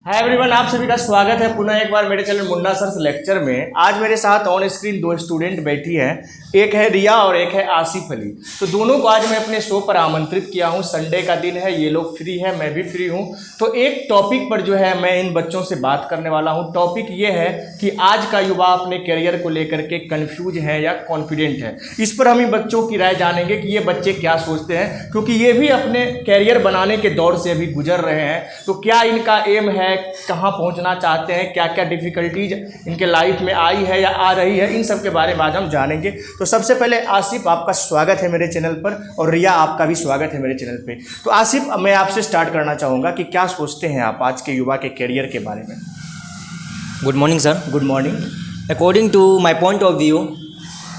Hi everyone, आप सभी का स्वागत है पुनः एक बार मेरे चैनल मुन्ना सर लेक्चर में। आज मेरे साथ ऑन स्क्रीन दो स्टूडेंट बैठी हैं, एक है रिया और एक है आसिफ अली। तो दोनों को आज मैं अपने शो पर आमंत्रित किया हूं। संडे का दिन है, ये लोग फ्री हैं, मैं भी फ्री हूं। तो एक टॉपिक पर जो है मैं इन बच्चों से बात करने वाला हूं। टॉपिक ये है कि आज का युवा अपने करियर को लेकर के कन्फ्यूज है या कॉन्फिडेंट है। इस पर हम इन बच्चों की राय जानेंगे कि ये बच्चे क्या सोचते हैं, क्योंकि ये भी अपने करियर बनाने के दौर से अभी गुजर रहे हैं। तो क्या इनका एम है, कहाँ पहुंचना चाहते हैं, क्या क्या डिफिकल्टीज इनके लाइफ में आई है या आ रही है, इन सब के बारे में आज हम जानेंगे। तो सबसे पहले आसिफ, आपका स्वागत है मेरे चैनल पर, और रिया आपका भी स्वागत है मेरे चैनल पे। तो आसिफ, मैं आपसे स्टार्ट करना चाहूँगा कि क्या सोचते हैं आप आज के युवा के करियर के बारे में। Good morning, sir. Good morning. According to my point of view,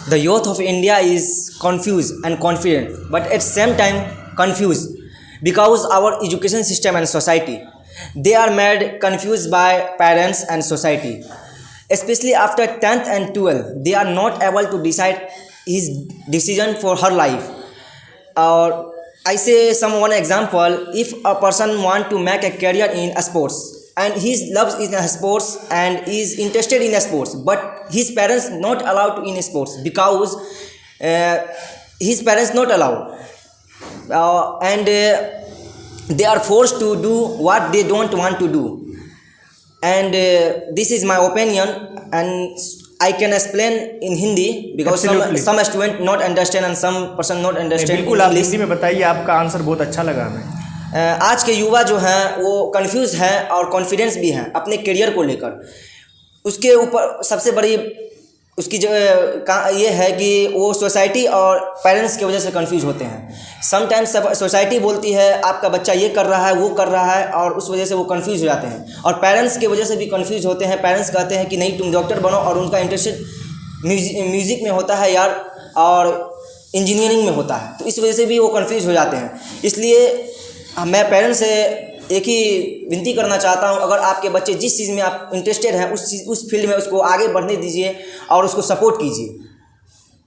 the youth of India is confused and confident, but at same time confused because our education system and society, they are made confused by parents and society. Especially after 10th and 12th, they are not able to decide his decision for her life. Or I say one example, if a person want to make a career in sports and he loves in sports and is interested in sports, but his parents not allowed to in sports because his parents not allowed, and they are forced to do what they don't want to do. And this is my opinion, and I can explain in Hindi because some student not understand and some person not understand बिल्कुल, आप हिंदी में बताइए, आपका answer बहुत अच्छा लगा हमें। आज के युवा जो हैं वो कंफ्यूज हैं और कॉन्फिडेंस भी हैं अपने करियर को लेकर। उसके ऊपर सबसे बड़ी उसकी जो ये है कि वो सोसाइटी और पेरेंट्स की वजह से कंफ्यूज होते हैं। समटाइम्स सोसाइटी बोलती है आपका बच्चा ये कर रहा है, वो कर रहा है, और उस वजह से वो कंफ्यूज हो जाते हैं। और पेरेंट्स की वजह से भी कंफ्यूज होते हैं। पेरेंट्स कहते हैं कि नहीं तुम डॉक्टर बनो, और उनका इंटरेस्ट म्यूज़िक में होता है यार, और इंजीनियरिंग में होता है, तो इस वजह से भी वो कंफ्यूज हो जाते हैं। इसलिए मैं पेरेंट्स से एक ही विनती करना चाहता हूं, अगर आपके बच्चे जिस चीज़ में आप इंटरेस्टेड हैं उस फील्ड में उसको आगे बढ़ने दीजिए और उसको सपोर्ट कीजिए।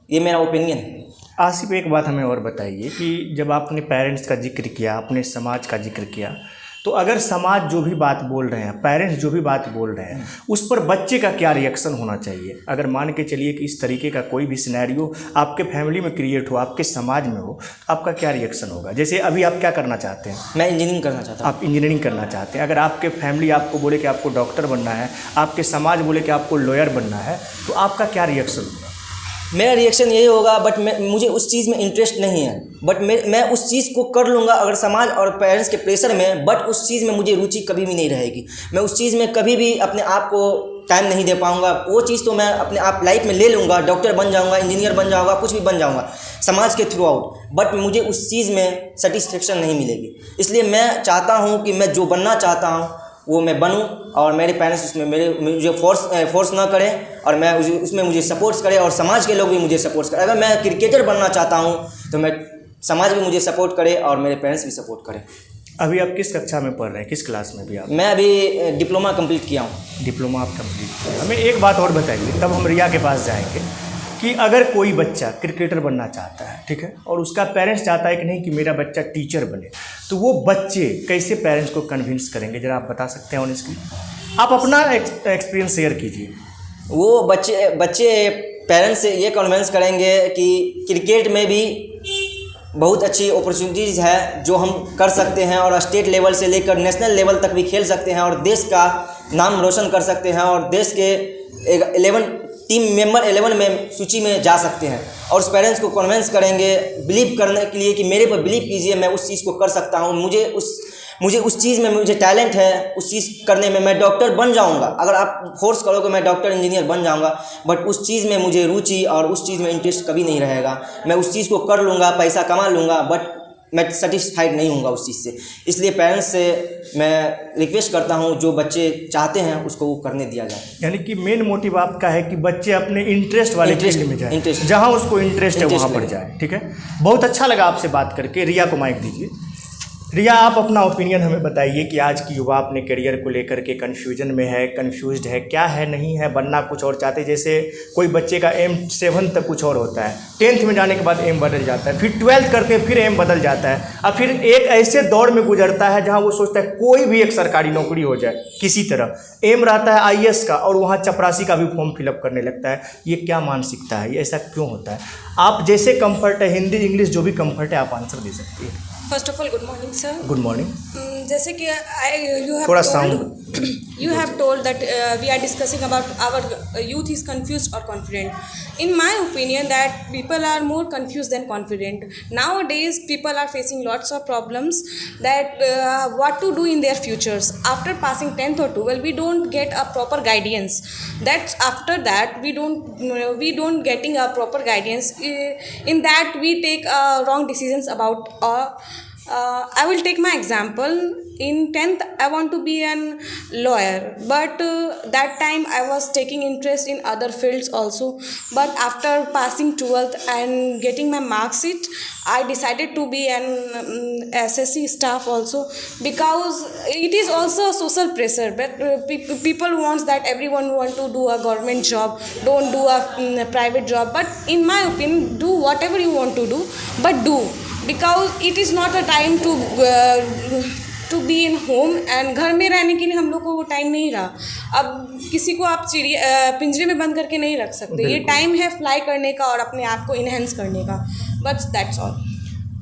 ये मेरा ओपिनियन है। आसिफ, एक बात हमें और बताइए कि जब आपने पेरेंट्स का जिक्र किया, अपने समाज का जिक्र किया, तो अगर समाज जो भी बात बोल रहे हैं, पेरेंट्स जो भी बात बोल रहे हैं, उस पर बच्चे का क्या रिएक्शन होना चाहिए? अगर मान के चलिए कि इस तरीके का कोई भी सिनेरियो आपके फैमिली में क्रिएट हो, आपके समाज में हो, तो आपका क्या रिएक्शन होगा? जैसे अभी आप क्या करना चाहते हैं? मैं इंजीनियरिंग करना चाहता हूँ। आप इंजीनियरिंग करना चाहते हैं। अगर आपके फैमिली आपको बोले कि आपको डॉक्टर बनना है, आपके समाज बोले कि आपको लॉयर बनना है, तो आपका क्या रिएक्शन होगा? मेरा रिएक्शन यही होगा, बट मुझे उस चीज़ में इंटरेस्ट नहीं है, बट मैं उस चीज़ को कर लूँगा अगर समाज और पेरेंट्स के प्रेशर में, बट उस चीज़ में मुझे रुचि कभी भी नहीं रहेगी। मैं उस चीज़ में कभी भी अपने आप को टाइम नहीं दे पाऊँगा। वो चीज़ तो मैं अपने आप लाइफ में ले लूँगा, डॉक्टर बन जाऊँगा, इंजीनियर बन जाऊँगा, कुछ भी बन जाऊँगा समाज के थ्रू आउट, बट मुझे उस चीज़ में सेटिस्फेक्शन नहीं मिलेगी। इसलिए मैं चाहता हूँ कि मैं जो बनना चाहता हूँ वो मैं बनूं, और मेरे पेरेंट्स उसमें मुझे फोर्स ना करें, और मैं उसमें मुझे सपोर्ट्स करें, और समाज के लोग भी मुझे सपोर्ट्स करें। अगर मैं क्रिकेटर बनना चाहता हूं तो मैं समाज भी मुझे सपोर्ट करे और मेरे पेरेंट्स भी सपोर्ट करें। अभी आप किस कक्षा में पढ़ रहे हैं, किस क्लास में भी आप? मैं अभी डिप्लोमा कंप्लीट किया हूँ। डिप्लोमा आप कंप्लीट किया। हमें एक बात और बताइए, तब हम रिया के पास जाएंगे, कि अगर कोई बच्चा क्रिकेटर बनना चाहता है, ठीक है, और उसका पेरेंट्स चाहता है कि नहीं कि मेरा बच्चा टीचर बने, तो वो बच्चे कैसे पेरेंट्स को कन्विंस करेंगे? जरा आप बता सकते हैं ऑन स्क्रीन, आप अपना एक्सपीरियंस शेयर कीजिए। वो बच्चे पेरेंट्स से ये कन्विंस करेंगे कि क्रिकेट में भी बहुत अच्छी अपॉर्चुनिटीज़ है जो हम कर सकते हैं, और स्टेट लेवल से लेकर नेशनल लेवल तक भी खेल सकते हैं, और देश का नाम रोशन कर सकते हैं, और देश के 11 में सूची में जा सकते हैं। और उस पेरेंट्स को कन्विंस करेंगे बिलीव करने के लिए कि मेरे पर बिलीव कीजिए, मैं उस चीज़ को कर सकता हूँ, मुझे उस चीज़ में मुझे टैलेंट है, उस चीज़ करने में मैं डॉक्टर बन जाऊँगा। अगर आप फोर्स करोगे मैं डॉक्टर इंजीनियर बन जाऊँगा, बट उस चीज़ में मुझे रुचि और उस चीज़ में इंटरेस्ट कभी नहीं रहेगा। मैं उस चीज़ को कर लूँगा, पैसा कमा लूँगा, बट मैं सेटिस्फाइड नहीं हूँगा उस चीज़ से। इसलिए पेरेंट्स से मैं रिक्वेस्ट करता हूँ जो बच्चे चाहते हैं उसको वो करने दिया जाए। यानी कि मेन मोटिव आपका है कि बच्चे अपने इंटरेस्ट वाले फील्ड में जाए, जहाँ उसको इंटरेस्ट है वहाँ पर जाए। ठीक है, बहुत अच्छा लगा आपसे बात करके। रिया को माइक दीजिए। रिया, आप अपना ओपिनियन हमें बताइए कि आज की युवा अपने करियर को लेकर के कन्फ्यूजन में है, कन्फ्यूज्ड है, क्या है नहीं है, बनना कुछ और चाहते। जैसे कोई बच्चे का एम 7 तक कुछ और होता है, 10th में जाने के बाद एम बदल जाता है, फिर 12th करते हैं फिर एम बदल जाता है, और फिर एक ऐसे दौर में गुजरता है जहाँ वो सोचता है कोई भी एक सरकारी नौकरी हो जाए किसी तरह। एम रहता है IAS का और वहाँ चपरासी का भी फॉर्म फिलअप करने लगता है। ये क्या मानसिकता है, ये ऐसा क्यों होता है? आप जैसे कंफर्ट है, हिंदी इंग्लिश जो भी कंफर्ट है आप आंसर दे सकती हैं। First of all good morning sir. Good morning. जैसे कि थोड़ा sound. you have told that we are discussing about our youth is confused or confident. In my opinion, that people are more confused than confident. Nowadays, people are facing lots of problems that what to do in their futures. After passing 10th or 12, we don't get a proper guidance. That after that, we don't getting a proper guidance. In that, we take wrong decisions about. I will take my example. In 10th, I want to be an lawyer, but that time I was taking interest in other fields also. But after passing 12th and getting my mark sheet, I decided to be an SSC staff also, because it is also a social pressure. But people wants that everyone want to do a government job, don't do a private job. But in my opinion, do whatever you want to do, but do, because it is not a time to be in home, and घर में रहने के लिए हम लोग को वो time नहीं रहा। अब किसी को आप पिंजरे में बंद करके नहीं रख सकते। ये टाइम है फ्लाई करने का और अपने आप को इन्हेंस करने का। बस दैट्स ऑल।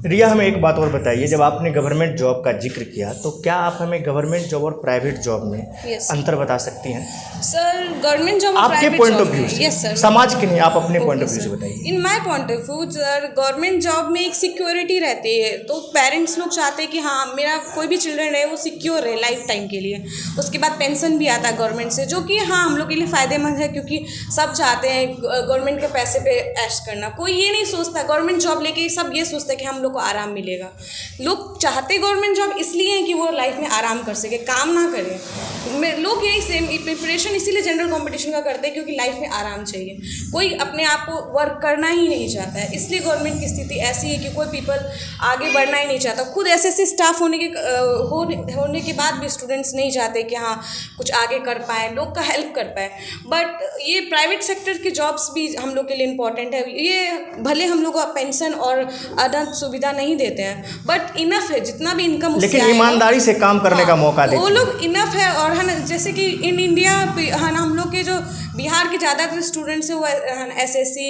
रिया, हमें एक बात और बताइए, जब आपने गवर्नमेंट जॉब का जिक्र किया तो क्या आप हमें गवर्नमेंट जॉब और प्राइवेट जॉब में अंतर बता सकती हैं? सर, गवर्नमेंट जॉब और आपके पॉइंट ऑफ व्यू से, यस सर, समाज के नहीं, आप अपने पॉइंट ऑफ व्यू से बताइए। In my point of view sir, government job में एक सिक्योरिटी रहती है, तो पेरेंट्स लोग चाहते हैं कि हाँ मेरा कोई भी चिल्ड्रन है वो सिक्योर रहे लाइफ टाइम के लिए। उसके बाद पेंशन भी आता है गवर्नमेंट से, जो कि हाँ हम लोग के लिए फ़ायदेमंद है, क्योंकि सब चाहते हैं गवर्नमेंट के पैसे पे ऐश करना। कोई ये नहीं सोचता गवर्नमेंट जॉब लेके, सब ये सोचता है कि हम लोग को आराम मिलेगा। लोग चाहते गवर्नमेंट जॉब इसलिए है कि वो लाइफ में आराम कर सके, काम ना करें। लोग यही सेम प्रिपरेशन इसीलिए जनरल कंपटीशन का करते हैं, क्योंकि लाइफ में आराम चाहिए। कोई अपने आप को वर्क करना ही नहीं चाहता है, इसलिए गवर्नमेंट की स्थिति ऐसी है कि कोई पीपल आगे बढ़ना ही नहीं चाहता। खुद SSC स्टाफ होने के बाद भी स्टूडेंट्स नहीं चाहते कि हाँ कुछ आगे कर पाए, लोग का हेल्प कर पाए। बट ये प्राइवेट सेक्टर के जॉब्स भी हम लोग के लिए इम्पॉर्टेंट है। ये भले हम लोग को पेंशन और अदर सुविधा नहीं देते हैं, बट इनफ है जितना भी इनकम, लेकिन ईमानदारी से काम करने का मौका देते हैं। वो लोग इनफ है। और है ना, जैसे कि इन इंडिया है ना, हम लोग के जो बिहार के ज़्यादातर स्टूडेंट्स हैं वो SSC,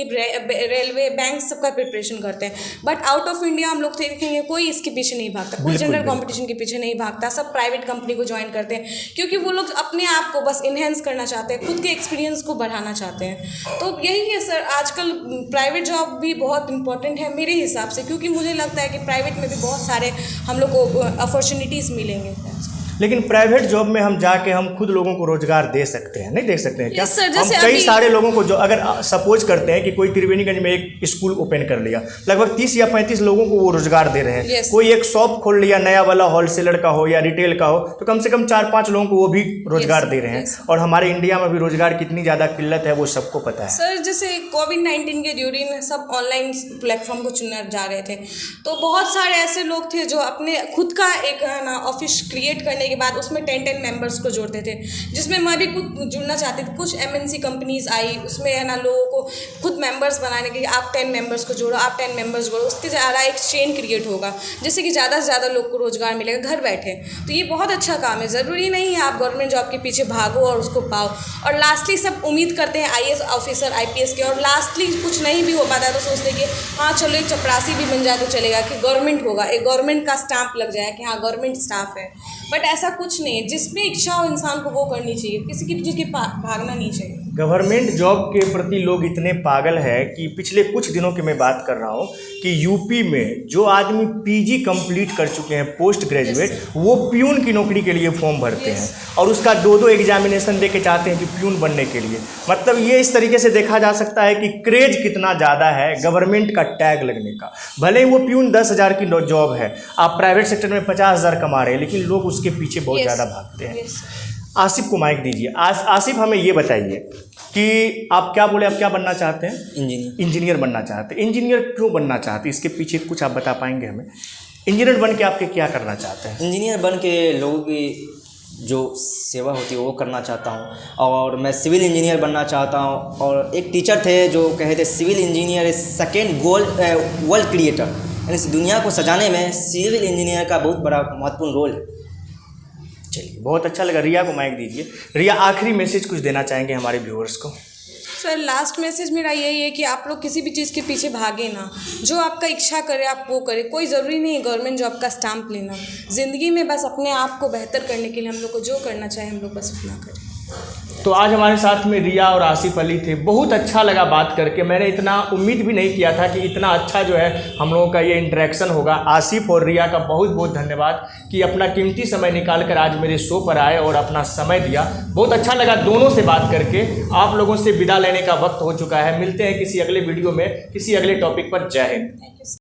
रेलवे, बैंक सबका प्रिपरेशन करते हैं। बट आउट ऑफ इंडिया हम लोग देखेंगे कोई इसके पीछे नहीं भागता, कोई जनरल कंपटीशन के पीछे नहीं भागता। सब प्राइवेट कंपनी को ज्वाइन करते हैं, क्योंकि वो लोग अपने आप को बस इन्हेंस करना चाहते हैं, खुद के एक्सपीरियंस को बढ़ाना चाहते हैं। तो यही है सर, आजकल प्राइवेट जॉब भी बहुत इंपॉर्टेंट है मेरे हिसाब से, क्योंकि मुझे लगता है कि प्राइवेट में भी बहुत सारे हम लोग को अपॉर्चुनिटीज़ मिलेंगे। लेकिन प्राइवेट जॉब में हम जाके हम खुद लोगों को रोजगार दे सकते हैं, नहीं दे सकते हैं क्या? Yes, sir, हम कई सारे लोगों को, जो अगर सपोज करते हैं कि कोई त्रिवेणीगंज में एक स्कूल ओपन कर लिया, लगभग 30 या 35 लोगों को वो रोजगार दे रहे हैं। Yes. कोई एक शॉप खोल लिया नया वाला, होलसेलर का हो या रिटेल का हो, तो कम से कम 4-5 लोगों को वो भी रोजगार दे रहे हैं। और हमारे इंडिया में भी रोजगार कितनी ज़्यादा किल्लत है वो सबको पता है। सर, जैसे कोविड-19 के ड्यूरिंग सब ऑनलाइन प्लेटफॉर्म को चुनने जा रहे थे, तो बहुत सारे ऐसे लोग थे जो अपने खुद का एक है ना ऑफिस क्रिएट करने के बाद उसमें 10 मेंबर्स को जोड़ते थे, जिसमें मैं भी खुद जुड़ना चाहती थी। कुछ MNC कंपनीज आई, उसमें है ना लोगों को खुद मेंबर्स बनाने के लिए आप 10 मेंबर्स को जोड़ो, आप 10 मेंबर्स जोड़ो, उसके ज़्यादा एक चेन क्रिएट होगा, जिससे कि ज़्यादा से ज़्यादा लोग को रोजगार मिलेगा घर बैठे। तो ये बहुत अच्छा काम है। ज़रूरी नहीं है आप गवर्नमेंट जॉब के पीछे भागो और उसको पाओ। और लास्टली सब उम्मीद करते हैं IAS ऑफिसर, IPS के, और लास्टली कुछ नहीं भी हो पाता है तो सोचते हैं कि हाँ चलो एक चपरासी भी बन जाए तो चलेगा, कि गवर्नमेंट होगा, एक गवर्नमेंट का स्टाम्प लग जाए कि हाँ गवर्नमेंट स्टाफ है। बट ऐसा कुछ नहीं है। जिसमें इच्छा हो इंसान को वो करनी चाहिए, किसी की जिसकी भागना नहीं चाहिए। गवर्नमेंट जॉब के प्रति लोग इतने पागल हैं कि पिछले कुछ दिनों की मैं बात कर रहा हूँ कि यूपी में जो आदमी PG कंप्लीट कर चुके हैं, पोस्ट ग्रेजुएट, वो प्यून की नौकरी के लिए फॉर्म भरते हैं और उसका 2-2 एग्जामिनेशन दे के चाहते हैं कि प्यून बनने के लिए। मतलब ये इस तरीके से देखा जा सकता है कि क्रेज कितना ज़्यादा है गवर्नमेंट का टैग लगने का। भले ही वो प्यून 10,000 की जॉब है, आप प्राइवेट सेक्टर में 50,000 कमा रहे हैं, लेकिन लोग उसके पीछे बहुत ज़्यादा भागते हैं। आसिफ को माइक दीजिए। आसिफ, हमें ये बताइए कि आप क्या बोले, आप क्या बनना चाहते हैं? इंजीनियर। इंजीनियर बनना चाहते हैं। इंजीनियर क्यों बनना चाहते हैं, इसके पीछे कुछ आप बता पाएंगे हमें? इंजीनियर बन के आपके क्या करना चाहते हैं? इंजीनियर बन के लोगों की जो सेवा होती है वो करना चाहता हूँ, और मैं सिविल इंजीनियर बनना चाहता हूँ। और एक टीचर थे जो कहे थे civil engineer is second world creator, यानी इस दुनिया को सजाने में सिविल इंजीनियर का बहुत बड़ा महत्वपूर्ण रोल है। चलिए, बहुत अच्छा लगा। रिया को माइक दीजिए। रिया, आखिरी मैसेज कुछ देना चाहेंगे हमारे व्यूअर्स को? सर, लास्ट मैसेज मेरा यही है कि आप लोग किसी भी चीज़ के पीछे भागे ना, जो आपका इच्छा करे आप वो करें। कोई ज़रूरी नहीं है गवर्नमेंट जॉब का स्टैम्प लेना। ज़िंदगी में बस अपने आप को बेहतर करने के लिए हम लोग को जो करना चाहे हम लोग बस उतना करें। तो आज हमारे साथ में रिया और आसिफ अली थे। बहुत अच्छा लगा बात करके। मैंने इतना उम्मीद भी नहीं किया था कि इतना अच्छा जो है हम लोगों का ये इंटरेक्शन होगा। आसिफ और रिया का बहुत बहुत धन्यवाद कि अपना कीमती समय निकाल कर आज मेरे शो पर आए और अपना समय दिया। बहुत अच्छा लगा दोनों से बात करके। आप लोगों से विदा लेने का वक्त हो चुका है। मिलते हैं किसी अगले वीडियो में किसी अगले टॉपिक पर। जय हिंद।